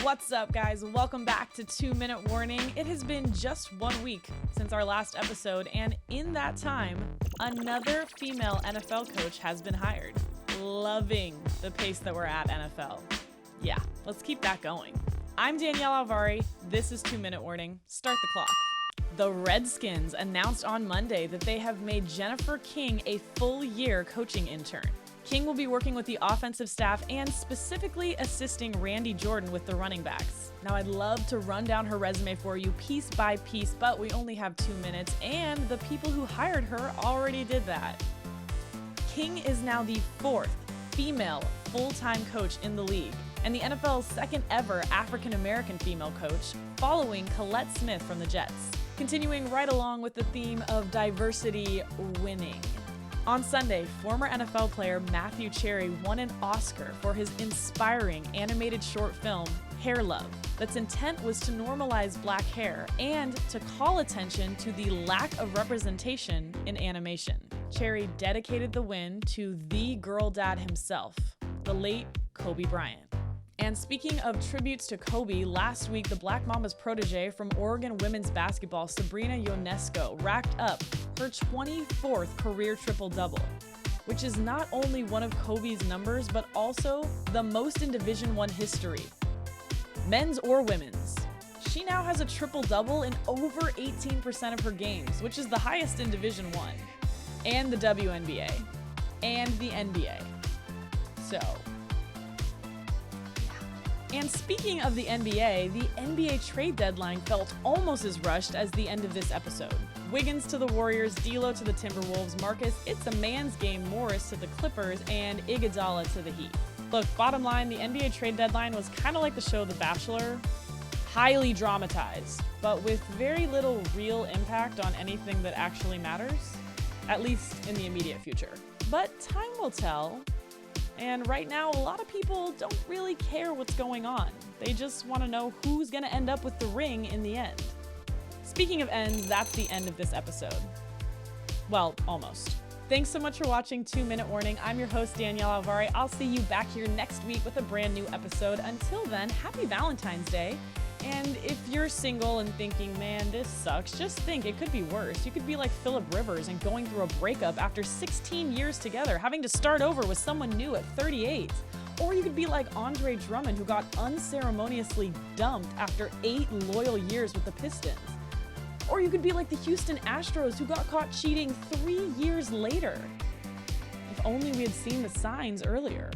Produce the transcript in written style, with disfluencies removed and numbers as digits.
What's up, guys? Welcome back to 2-Minute Warning. It has been just 1 week since our last episode, and in that time, another female NFL coach has been hired. Loving the pace that we're at, NFL. Yeah, let's keep that going. I'm Danielle Alvari. This is 2-Minute Warning. Start the clock. The Redskins announced on Monday that they have made Jennifer King a full-year coaching intern. King will be working with the offensive staff and specifically assisting Randy Jordan with the running backs. Now, I'd love to run down her resume for you piece by piece, but we only have 2 minutes, and the people who hired her already did that. King is now the 4th female full-time coach in the league, and the NFL's second ever African-American female coach, following Colette Smith from the Jets. Continuing right along with the theme of diversity winning. On Sunday, former NFL player Matthew Cherry won an Oscar for his inspiring animated short film, Hair Love, that's intent was to normalize black hair and to call attention to the lack of representation in animation. Cherry dedicated the win to the girl dad himself, the late Kobe Bryant. And speaking of tributes to Kobe, last week the Black Mama's protege from Oregon women's basketball, Sabrina Ionesco, racked up her 24th career triple-double, which is not only one of Kobe's numbers, but also the most in Division I history, men's or women's. She now has a triple-double in over 18% of her games, which is the highest in Division I, and the WNBA, and the NBA. And speaking of the NBA trade deadline felt almost as rushed as the end of this episode. Wiggins to the Warriors, D'Lo to the Timberwolves, Marcus It's a Man's Game Morris to the Clippers, and Iguodala to the Heat. Look, bottom line, the NBA trade deadline was kind of like the show The Bachelor, highly dramatized, but with very little real impact on anything that actually matters, at least in the immediate future. But time will tell. And right now, a lot of people don't really care what's going on. They just want to know who's going to end up with the ring in the end. Speaking of ends, that's the end of this episode. Well, almost. Thanks so much for watching 2-Minute Warning. I'm your host, Danielle Alvari. I'll see you back here next week with a brand new episode. Until then, happy Valentine's Day. And if you're single and thinking, man, this sucks, just think it could be worse. You could be like Phillip Rivers and going through a breakup after 16 years together, having to start over with someone new at 38. Or you could be like Andre Drummond, who got unceremoniously dumped after 8 loyal years with the Pistons. Or you could be like the Houston Astros, who got caught cheating 3 years later. If only we had seen the signs earlier.